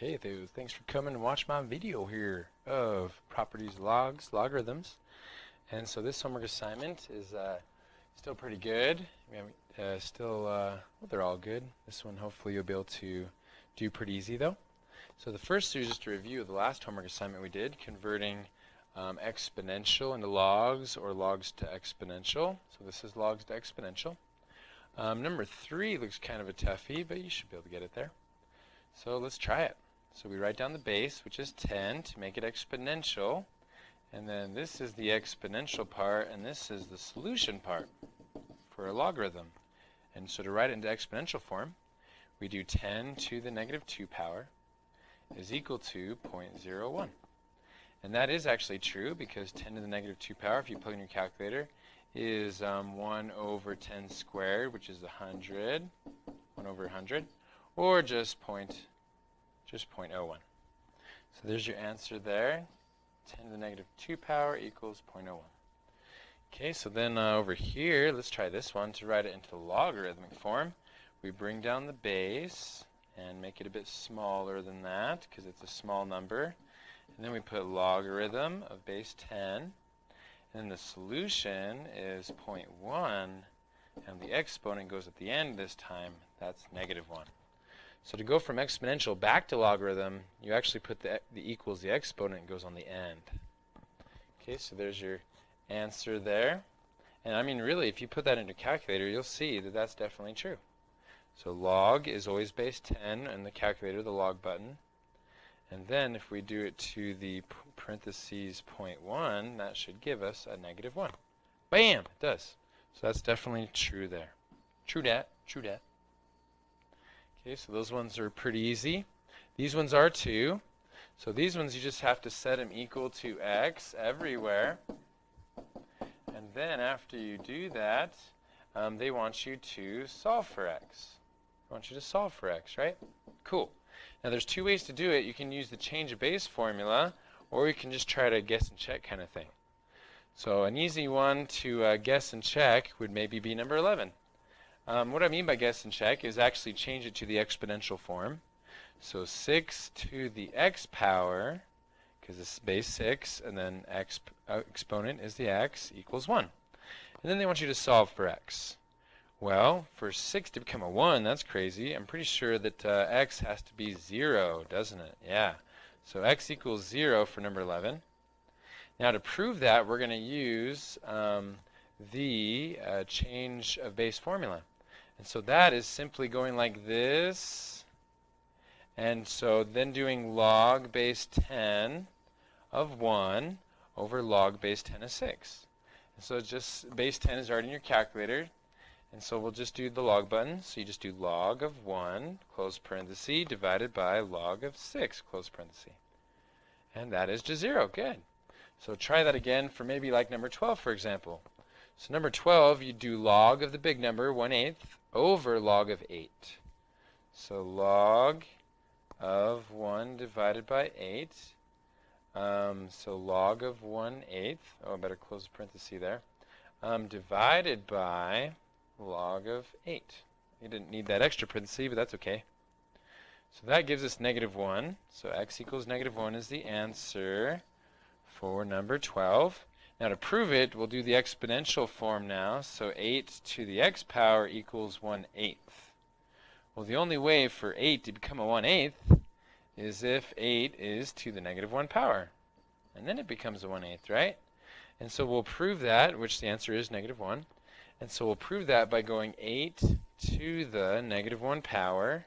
Okay, thanks for coming to watch my video here of properties, logarithms. And so this homework assignment is still pretty good. We haven't, well, they're all good. This one hopefully you'll be able to do pretty easy though. So the first is just a review of the last homework assignment we did, converting exponential into logs or logs to exponential. So this is logs to exponential. Number 3 looks kind of a toughie, but you should be able to get it there. So let's try it. So we write down the base, which is 10, to make it exponential. And then this is the exponential part, and this is the solution part for a logarithm. And so to write it into exponential form, we do 10 to the negative 2 power is equal to 0.01. And that is actually true because 10 to the negative 2 power, if you plug in your calculator, is 1 over 10 squared, which is 100, 1 over 100, or just 0.01. So there's your answer there. 10 to the negative 2 power equals 0.01. Okay, so then over here, let's try this one. To write it into logarithmic form, we bring down the base and make it a bit smaller than that because it's a small number. And then we put logarithm of base 10. And the solution is 0.1, and the exponent goes at the end this time. That's negative 1. So to go from exponential back to logarithm, you actually put the equals the exponent goes on the end. Okay, so there's your answer there. And I mean, really, if you put that into a calculator, you'll see that that's definitely true. So log is always base 10 in the calculator, the log button. And then if we do it to the parentheses 0.1, that should give us a negative 1. Bam! It does. So that's definitely true there. True dat. True dat. Okay, so those ones are pretty easy. These ones are too. So these ones you just have to set them equal to x everywhere. And then after you do that, they want you to solve for x. They want you to solve for x, right? Cool. Now there's two ways to do it. You can use the change of base formula, or you can just try to guess and check kind of thing. So an easy one to guess and check would maybe be number 11. What I mean by guess and check is actually change it to the exponential form. So 6 to the x power, because it's base 6, and then exponent is the x, equals 1. And then they want you to solve for x. Well, for 6 to become a 1, that's crazy. I'm pretty sure that x has to be 0, doesn't it? Yeah. So x equals 0 for number 11. Now to prove that, we're going to use the change of base formula. And so that is simply going like this. And so then doing log base 10 of 1 over log base 10 of 6. And so it's just base 10 is already in your calculator. And so we'll just do the log button. So you just do log of 1, close parenthesis, divided by log of 6, close parenthesis. And that is just 0. Good. So try that again for maybe like number 12, for example. So number 12, you do log of the big number, 1/8, over log of 8. So log of 1 divided by 8. So log of 1/8. Oh, I better close the parenthesis there. Divided by log of 8. You didn't need that extra parenthesis, but that's okay. So that gives us negative 1. So x equals negative 1 is the answer for number 12. Now to prove it, we'll do the exponential form now. So 8 to the x power equals 1/8. Well, the only way for 8 to become a 1/8 is if 8 is to the negative 1 power. And then it becomes a 1/8, right? And so we'll prove that, which the answer is negative 1. And so we'll prove that by going 8 to the negative 1 power.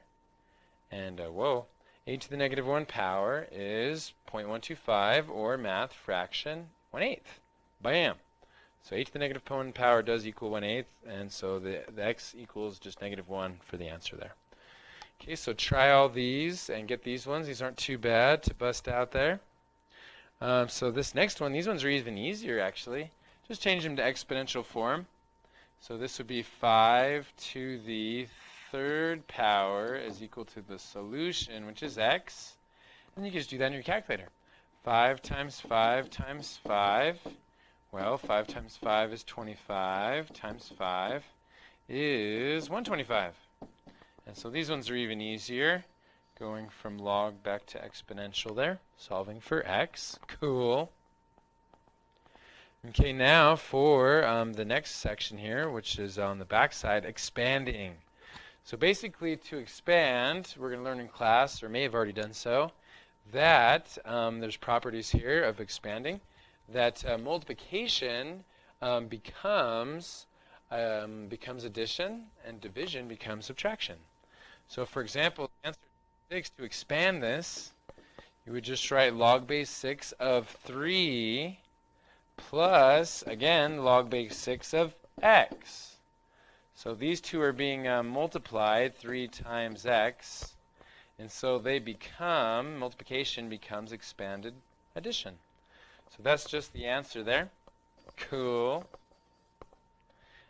And, 8 to the negative 1 power is 0.125, or math fraction 1/8. Bam! So 8 to the negative 1 power does equal 1/8, and so the x equals just negative 1 for the answer there. Okay, so try all these and get these ones. These aren't too bad to bust out there. So this next one, these ones are even easier actually. Just change them to exponential form. So this would be 5 to the 3rd power is equal to the solution, which is x. And you can just do that in your calculator. 5 times 5 times 5. Well, 5 times 5 is 25, times 5 is 125. And so these ones are even easier. Going from log back to exponential there, solving for x. Cool. Okay, now for the next section here, which is on the back side, expanding. So basically, to expand, we're going to learn in class, or may have already done so, that there's properties here of expanding, that multiplication becomes addition, and division becomes subtraction. So for example, the answer 6, to expand this, you would just write log base 6 of 3 plus, again, log base 6 of x. So these two are being multiplied 3 times x, and so they become, multiplication becomes expanded addition. So that's just the answer there. Cool.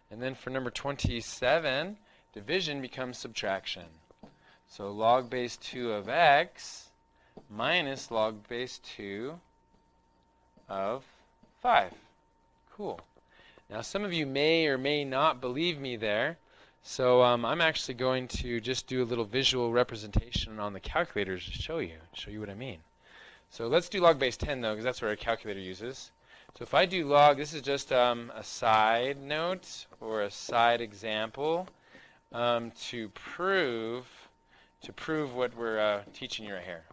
And then for number 27, division becomes subtraction. So log base 2 of x minus log base 2 of 5. Cool. Now some of you may or may not believe me there, so I'm actually going to just do a little visual representation on the calculator to show you what I mean. So let's do log base 10 though, because that's what our calculator uses. So if I do log, this is just a side note or a side example to prove what we're teaching you right here.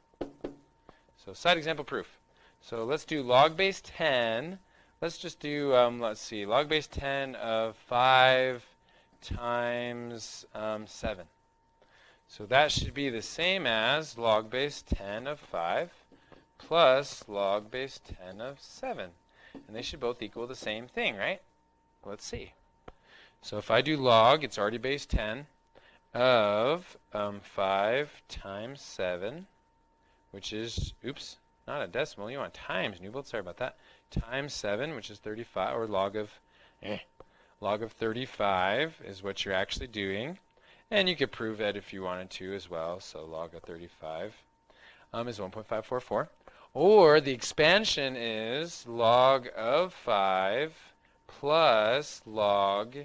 So side example proof. So let's do log base 10. Let's just do, let's see, log base 10 of 5 times 7. So that should be the same as log base 10 of 5 plus log base 10 of 7. And they should both equal the same thing, right? Let's see. So if I do log, it's already base 10 of 5 times 7, which is, oops, not a decimal, you want times, Newbold, sorry about that, times 7, which is 35, or log of 35 is what you're actually doing. And you could prove that if you wanted to as well, so log of 35 is 1.544. Or the expansion is log of 5 plus log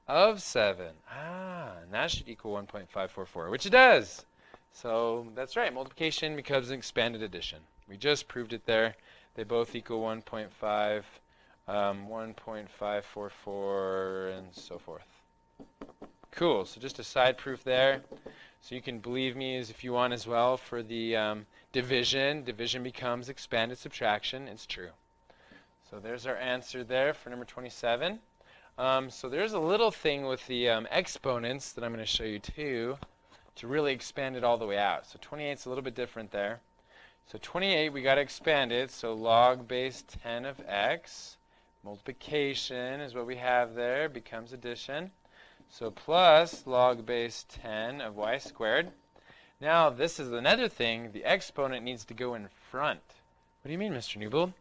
of 7. And that should equal 1.544, which it does. So that's right, multiplication becomes an expanded addition. We just proved it there. They both equal 1.544, and so forth. Cool, so just a side proof there. So you can believe me as if you want as well for the division. Division becomes expanded subtraction. It's true. So there's our answer there for number 27. So there's a little thing with the exponents that I'm going to show you too to really expand it all the way out. So 28 is a little bit different there. So 28, we got to expand it. So log base 10 of x, multiplication is what we have there, becomes addition. So plus log base 10 of y squared. Now this is another thing, the exponent needs to go in front. What do you mean, Mr. Newbold?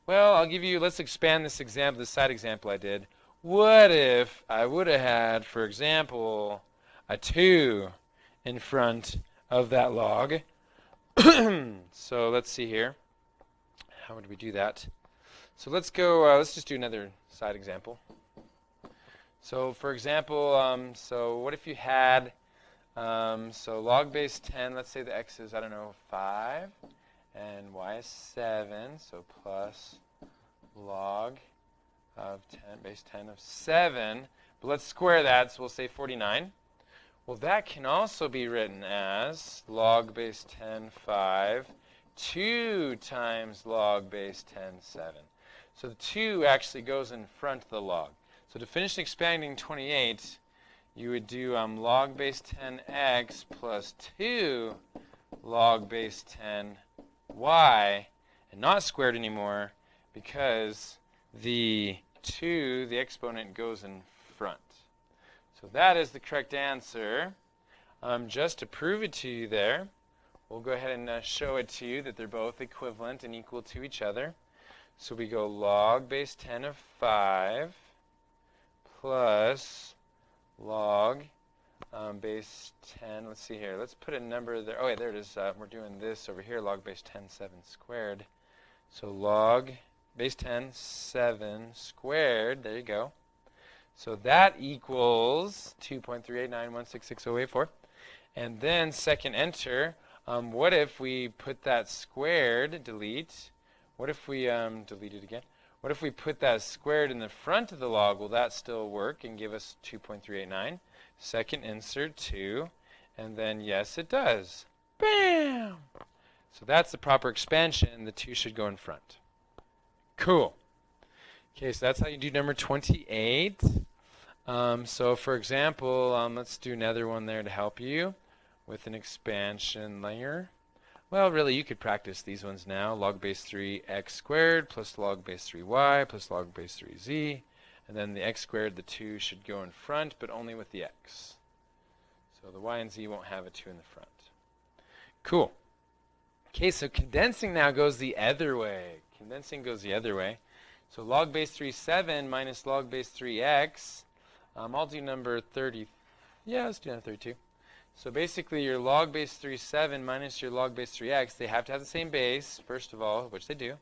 Well, I'll give you, let's expand this example, this side example I did. What if I would have had, for example, a 2 in front of that log? So let's see here. How would we do that? So let's go, let's just do another side example. So for example, so what if you had, so log base 10, let's say the x is, I don't know, 5, and y is 7, so plus log of 10, base 10 of 7, but let's square that, so we'll say 49. Well, that can also be written as log base 10, 5, 2 times log base 10, 7. So the 2 actually goes in front of the log. So to finish expanding 28, you would do log base 10x plus 2 log base 10y, and not squared anymore because the 2, the exponent, goes in front. So that is the correct answer. Just to prove it to you there, we'll go ahead and show it to you that they're both equivalent and equal to each other. So we go log base 10 of 5 plus log base 10. Let's see here. Let's put a number there. Oh, yeah, there it is. We're doing this over here, log base 10, 7 squared. So log base 10, 7 squared. There you go. So that equals 2.389166084. And then second enter, What if we put that squared, delete, what if we, delete it again? What if we put that squared in the front of the log? Will that still work and give us 2.389? Second insert 2, and then yes, it does. Bam! So that's the proper expansion. The 2 should go in front. Cool. Okay, so that's how you do number 28. So for example, let's do another one there to help you with an expansion layer. Well, really, you could practice these ones now. Log base 3 x squared plus log base 3y plus log base 3z. And then the x squared, the 2 should go in front, but only with the x. So the y and z won't have a 2 in the front. Cool. Okay, so condensing now goes the other way. Condensing goes the other way. So log base 3 7 minus log base 3x. I'll do number 30. Yeah, let's do number 32. So basically your log base 3 7 minus your log base 3x, they have to have the same base, first of all, which they do.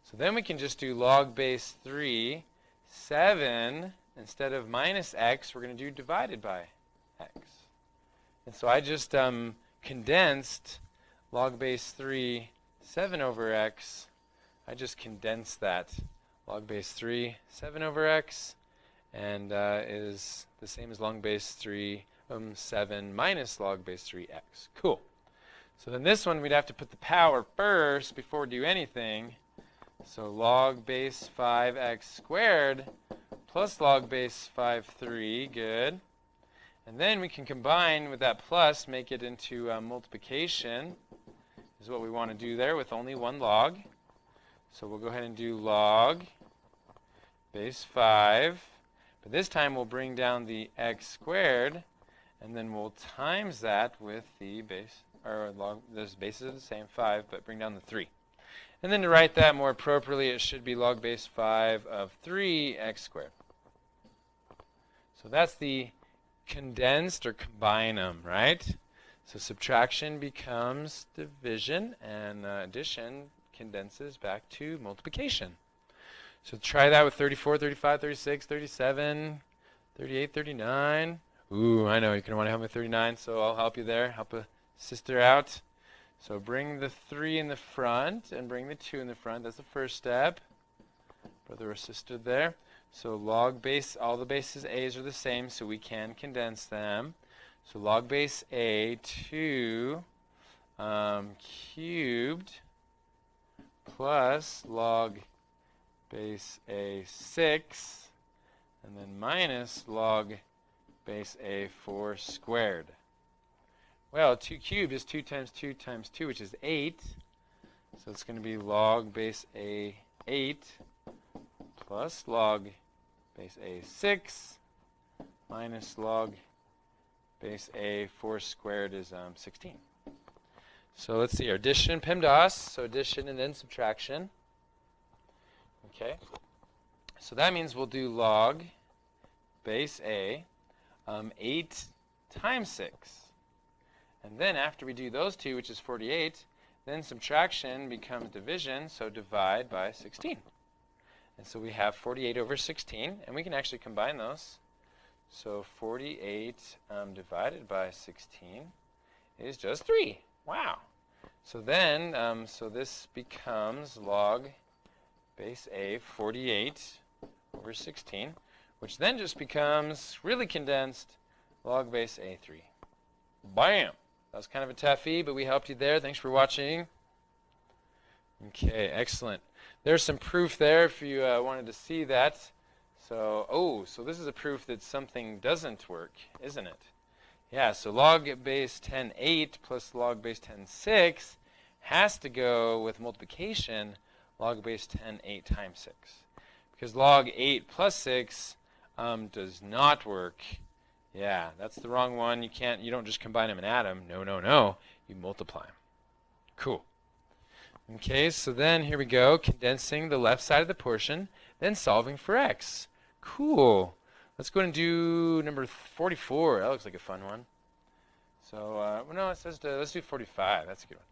So then we can just do log base 3 7, instead of minus x, we're going to do divided by x. And so I just condensed log base 3 7 over x. I just condensed that. Log base 3 7 over x, and is the same as log base 3 7 minus log base 3x. Cool. So then this one we'd have to put the power first before we do anything. So log base 5x squared plus log base 5 3, good. And then we can combine with that plus, make it into multiplication, is what we want to do there with only one log. So we'll go ahead and do log base 5. But this time we'll bring down the x squared, and then we'll times that with the base, or log, those bases are the same, 5, but bring down the 3. And then to write that more appropriately, it should be log base 5 of 3x squared. So that's the condensed or combine them, right? So subtraction becomes division, and addition condenses back to multiplication. So try that with 34, 35, 36, 37, 38, 39. Ooh, I know, you're going to want to help me with 39, so I'll help you there. Help a sister out. So bring the 3 in the front and bring the 2 in the front. That's the first step. Brother or sister there. So log base, all the bases a's are the same, so we can condense them. So log base a 2 cubed plus log base a 6, and then minus log base a 4 squared. Well, 2 cubed is 2 times 2 times 2, which is 8. So it's going to be log base a 8 plus log base a 6 minus log base a 4 squared is 16. So let's see, our addition, PEMDAS, so addition and then subtraction. Okay, so that means we'll do log base a 8 times 6. And then after we do those two, which is 48, then subtraction becomes division, so divide by 16. And so we have 48 over 16, and we can actually combine those. So 48 divided by 16 is just 3. Wow. So then, so this becomes log base a 48 over 16, which then just becomes really condensed log base a 3. Bam! That was kind of a toughie, but we helped you there. Thanks for watching. Okay, excellent. There's some proof there if you wanted to see that. So, so this is a proof that something doesn't work, isn't it? Yeah, so log base 10 8 plus log base 10 6 has to go with multiplication log base 10 8 times 6. Because log 8 plus 6 does not work. Yeah, that's the wrong one. You don't just combine them and add them. No, no, no. You multiply them. Cool. Okay, so then here we go, condensing the left side of the portion, then solving for x. Cool. Let's go and do number 44. That looks like a fun one. So, no, it says let's do 45. That's a good one.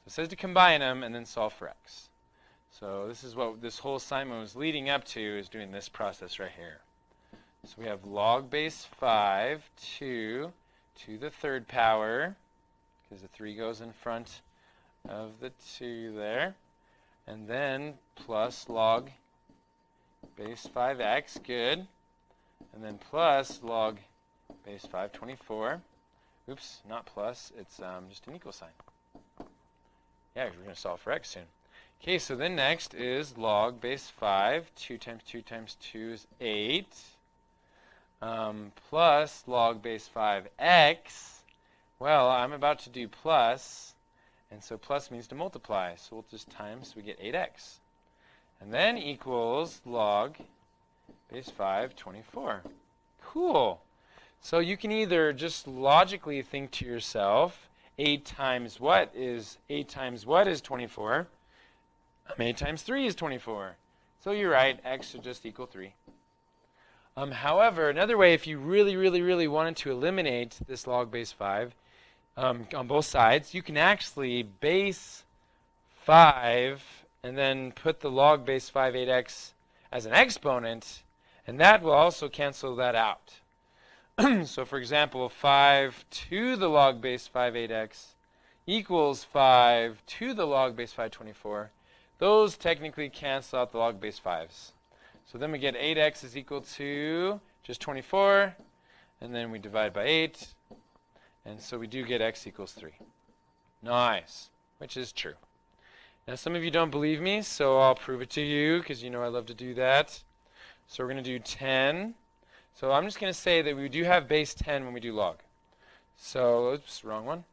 So it says to combine them and then solve for x. So this is what this whole assignment was leading up to, is doing this process right here. So we have log base 5 to the third power. because the 3 goes in front of the 2 there. And then plus log base 5x, good. And then plus log base 5, 24. Oops, not plus, it's just an equal sign. Yeah, because we're going to solve for x soon. Okay, so then next is log base 5. 2 times 2 times 2 is 8. Plus log base 5x. Well, I'm about to do plus, and so plus means to multiply. So we'll just times, so we get 8x. And then equals log base 5, 24. Cool. So you can either just logically think to yourself, 8 times what is 24? 8 times 3 is 24. So you're right, x should just equal 3. However, another way, if you really wanted to eliminate this log base 5 on both sides, you can actually base 5 and then put the log base 5 8x as an exponent, and that will also cancel that out. So for example, 5 to the log base 5 8x equals 5 to the log base 5 24. Those technically cancel out the log base 5s. So then we get 8x is equal to just 24, and then we divide by 8, and so we do get x equals 3. Nice, which is true. Now some of you don't believe me, so I'll prove it to you, because you know I love to do that. So we're going to do 10. So I'm just going to say that we do have base 10 when we do log. So, oops, wrong one.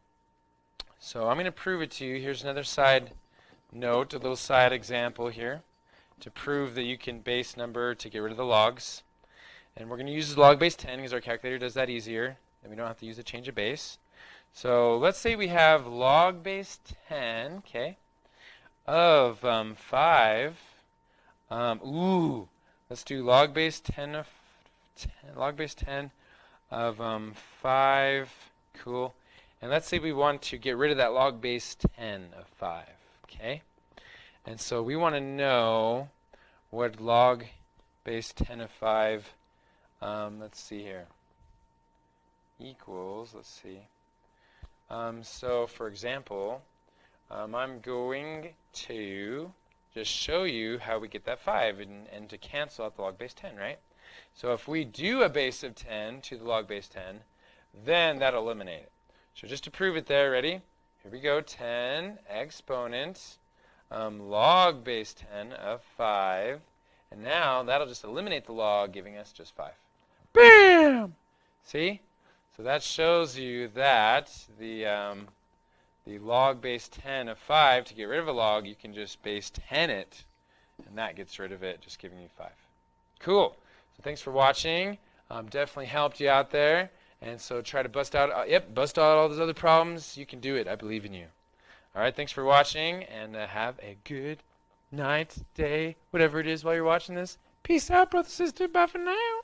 So I'm going to prove it to you. Here's another side note, a little side example here to prove that you can base number to get rid of the logs. And we're going to use log base 10 because our calculator does that easier, and we don't have to use a change of base. So let's say we have log base 10, okay, of 5. Let's do log base 10 of 5. Cool. And let's say we want to get rid of that log base 10 of 5. Okay. And so we want to know what log base 10 of 5, let's see here, equals, let's see. So for example, I'm going to just show you how we get that 5 and to cancel out the log base 10, right? So if we do a base of 10 to the log base 10, then that'll eliminate it. So just to prove it there, ready? Here we go, 10 exponent log base 10 of 5. And now that'll just eliminate the log, giving us just 5. Bam! See? So that shows you that the log base 10 of 5, to get rid of a log, you can just base 10 it, and that gets rid of it, just giving you 5. Cool. So thanks for watching. Definitely helped you out there. And so try to bust out all those other problems. You can do it. I believe in you. All right, thanks for watching, and have a good night, day, whatever it is while you're watching this. Peace out, brother, sister. Bye for now.